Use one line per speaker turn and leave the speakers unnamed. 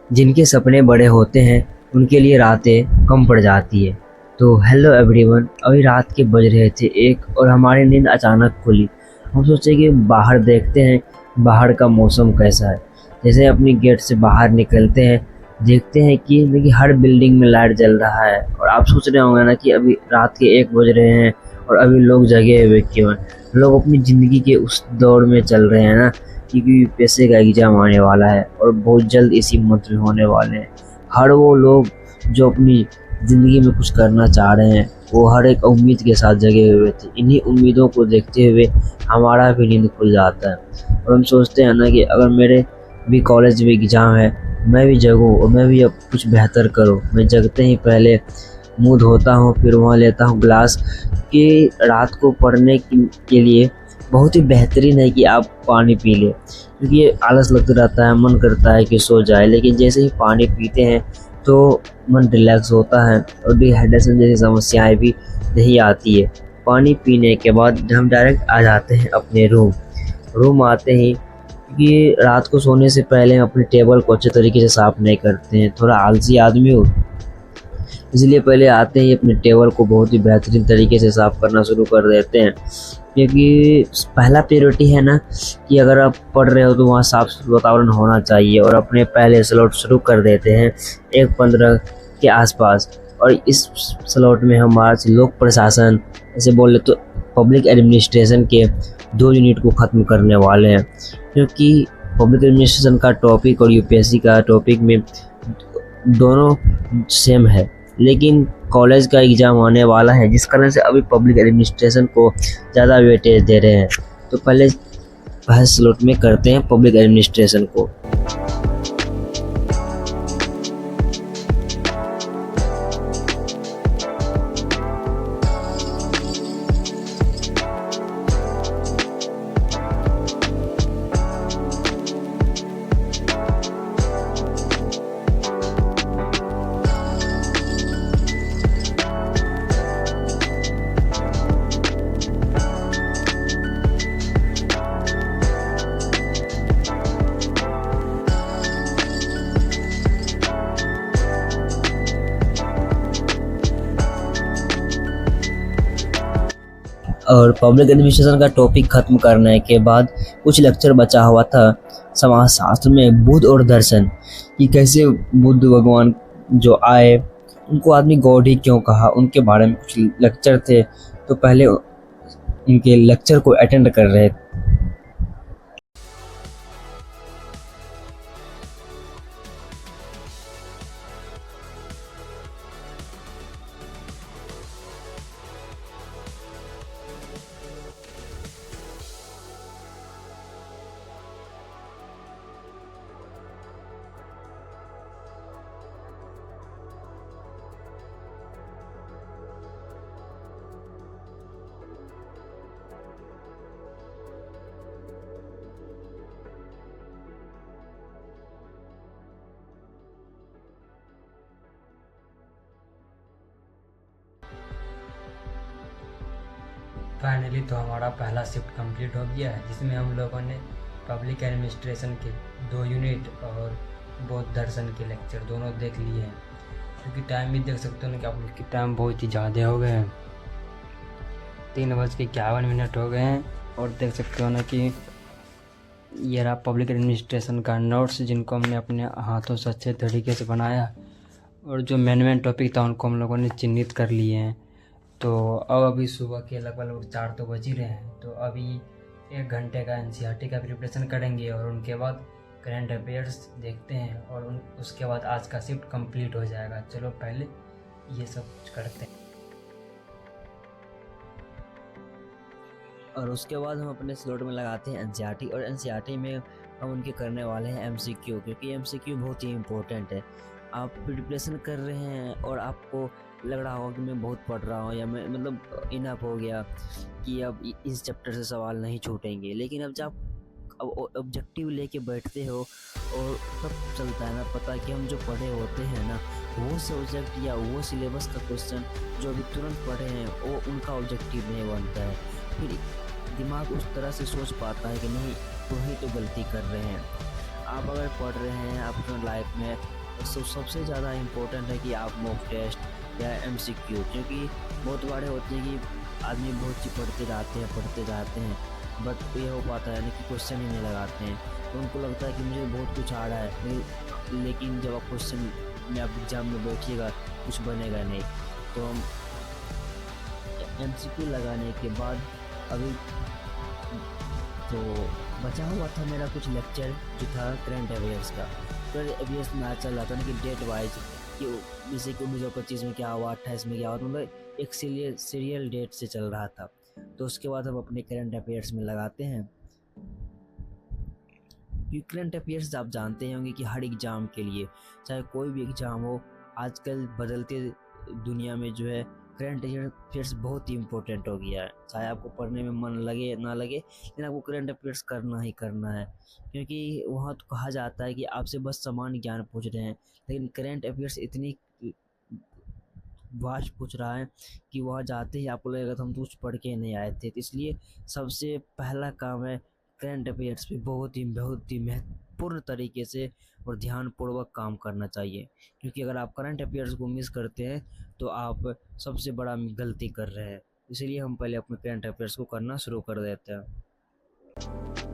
जिनके सपने बड़े होते हैं उनके लिए रातें कम पड़ जाती है। तो हेलो एवरीवन, अभी रात के बज रहे थे 1 और हमारी नींद अचानक खुली। हम सोचे कि बाहर देखते हैं बाहर का मौसम कैसा है। जैसे अपनी गेट से बाहर निकलते हैं, देखते हैं कि देखिए हर बिल्डिंग में लाइट जल रहा है। और आप सोच रहे होंगे ना कि अभी रात के 1 बज रहे हैं और अभी लोग जगे हुए क्यों हैं। लोग अपनी ज़िंदगी के उस दौर में चल रहे हैं ना, क्योंकि पैसे का एग्ज़ाम आने वाला है और बहुत जल्द इसी मंथ में होने वाले हैं। हर वो लोग जो अपनी ज़िंदगी में कुछ करना चाह रहे हैं, वो हर एक उम्मीद के साथ जगे हुए थे। इन्हीं उम्मीदों को देखते हुए हमारा भी नींद खुल जाता है और हम सोचते हैं ना कि अगर मेरे भी कॉलेज में एग्ज़ाम है, मैं भी जगूँ और मैं भी अब कुछ बेहतर करूँ। मैं जगते ही पहले मुँह धोता हूँ, फिर वहाँ लेता हूँ ग्लास कि रात को पढ़ने के लिए बहुत ही बेहतरीन है कि आप पानी पी लें, क्योंकि ये आलस लगता रहता है, मन करता है कि सो जाए, लेकिन जैसे ही पानी पीते हैं तो मन रिलैक्स होता है और डिहाइड्रेशन जैसी समस्याएं भी नहीं आती है। पानी पीने के बाद हम डायरेक्ट आ जाते हैं अपने रूम आते ही, क्योंकि रात को सोने से पहले हम अपने टेबल को अच्छे तरीके से साफ़ नहीं करते हैं। थोड़ा आलसी आदमी हो, इसलिए पहले आते ही अपने टेबल को बहुत ही बेहतरीन तरीके से साफ़ करना शुरू कर देते हैं, क्योंकि पहला प्रायोरिटी है ना कि अगर आप पढ़ रहे हो तो वहाँ साफ वातावरण होना चाहिए। और अपने पहले स्लॉट शुरू कर देते हैं 1:15 के आसपास। और इस स्लॉट में हमारा लोक प्रशासन, ऐसे बोले तो पब्लिक एडमिनिस्ट्रेशन के 2 यूनिट को ख़त्म करने वाले हैं, क्योंकि पब्लिक एडमिनिस्ट्रेशन का टॉपिक और यूपीएससी का टॉपिक में दोनों सेम है, लेकिन कॉलेज का एग्ज़ाम आने वाला है जिस कारण से अभी पब्लिक एडमिनिस्ट्रेशन को ज़्यादा वेटेज दे रहे हैं। तो पहले पहले स्लॉट में करते हैं पब्लिक एडमिनिस्ट्रेशन को। और पब्लिक एडमिनिस्ट्रेशन का टॉपिक ख़त्म करने के बाद कुछ लेक्चर बचा हुआ था समाजशास्त्र में बुद्ध और दर्शन, कि कैसे बुद्ध भगवान जो आए उनको आदमी गॉड ही क्यों कहा, उनके बारे में कुछ लेक्चर थे। तो पहले उनके लेक्चर को अटेंड कर रहे थे।
फाइनली तो हमारा पहला शिफ्ट कंप्लीट हो गया है, जिसमें हम लोगों ने पब्लिक एडमिनिस्ट्रेशन के 2 यूनिट और बौद्ध दर्शन के लेक्चर दोनों देख लिए हैं। क्योंकि टाइम भी देख सकते हो ना कि आप लोग की टाइम बहुत ही ज़्यादा हो गए हैं, 3:51 हो गए हैं। और देख सकते हो ना कि ये रहा पब्लिक एडमिनिस्ट्रेशन का नोट्स, जिनको हमने अपने हाथों से अच्छे तरीके से बनाया। और जो मेन टॉपिक था उनको हम लोगों ने चिन्हित कर लिए हैं। तो अब अभी सुबह के लगभग 4 तो बज ही रहे हैं, तो अभी 1 घंटे का एनसीईआरटी का प्रिपरेशन करेंगे और उनके बाद करंट अफेयर्स देखते हैं और उसके बाद आज का शिफ्ट कंप्लीट हो जाएगा। चलो पहले ये सब कुछ करते हैं
और उसके बाद हम अपने स्लॉट में लगाते हैं एनसीईआरटी। और एनसीईआरटी में हम उनके करने वाले हैं एमसीक्यू, क्योंकि एमसीक्यू बहुत ही इम्पोर्टेंट है। आप प्रिपरेशन कर रहे हैं और आपको लग रहा होगा कि मैं बहुत पढ़ रहा हूँ या मैं मतलब इनफ हो गया कि अब इस चैप्टर से सवाल नहीं छूटेंगे, लेकिन अब जब अब ऑब्जेक्टिव लेके बैठते हो और तब चलता है ना पता कि हम जो पढ़े होते हैं ना, वो सब्जेक्ट या वो सिलेबस का क्वेश्चन जो अभी तुरंत पढ़े हैं वो उनका ऑब्जेक्टिव नहीं बनता है। फिर दिमाग उस तरह से सोच पाता है कि नहीं, वही तो गलती कर रहे हैं। आप अगर पढ़ रहे हैं अपने लाइफ में, तो सबसे ज़्यादा इम्पोर्टेंट है कि आप मॉक टेस्ट या MCQ, क्योंकि बहुत बार होते हैं कि आदमी बहुत चीज़ पढ़ते जाते हैं बट ये हो पाता है नहीं कि क्वेश्चन ही नहीं लगाते हैं। तो उनको लगता है कि मुझे बहुत कुछ आ रहा है, लेकिन जब आप क्वेश्चन में आप एग्ज़ाम में बैठिएगा कुछ बनेगा नहीं। तो हम MCQ लगाने के बाद अभी तो बचा हुआ था मेरा कुछ लेक्चर जो था करंट अफेयर्स का। करंट अफेयर्स में आज चल रहा था ना कि डेट वाइज कि जैसे कि 1925 में क्या हुआ, 28 में क्या हुआ, मतलब एक सीरियल डेट से चल रहा था। तो उसके बाद हम अपने करंट अफेयर्स में लगाते हैं। क्योंकि करंट अफेयर्स आप जानते होंगे कि हर एग्ज़ाम के लिए, चाहे कोई भी एग्ज़ाम हो, आजकल बदलते दुनिया में जो है करंट अफेयर्स बहुत ही इम्पोर्टेंट हो गया है। चाहे आपको पढ़ने में मन लगे ना लगे, लेकिन आपको करंट अफेयर्स करना ही करना है। क्योंकि वहाँ तो कहा जाता है कि आपसे बस सामान्य ज्ञान पूछ रहे हैं, लेकिन करंट अफेयर्स इतनी वास्ट पूछ रहा है कि वहाँ जाते ही आपको लगेगा तो हम तो कुछ पढ़ के नहीं आए थे। तो इसलिए सबसे पहला काम है करंट अफेयर्स पे बहुत ही महत्वपूर्ण तरीके से और ध्यानपूर्वक काम करना चाहिए। क्योंकि अगर आप करंट अफेयर्स को मिस करते हैं तो आप सबसे बड़ा गलती कर रहे हैं। इसलिए हम पहले अपने करंट अफेयर्स को करना शुरू कर देते हैं।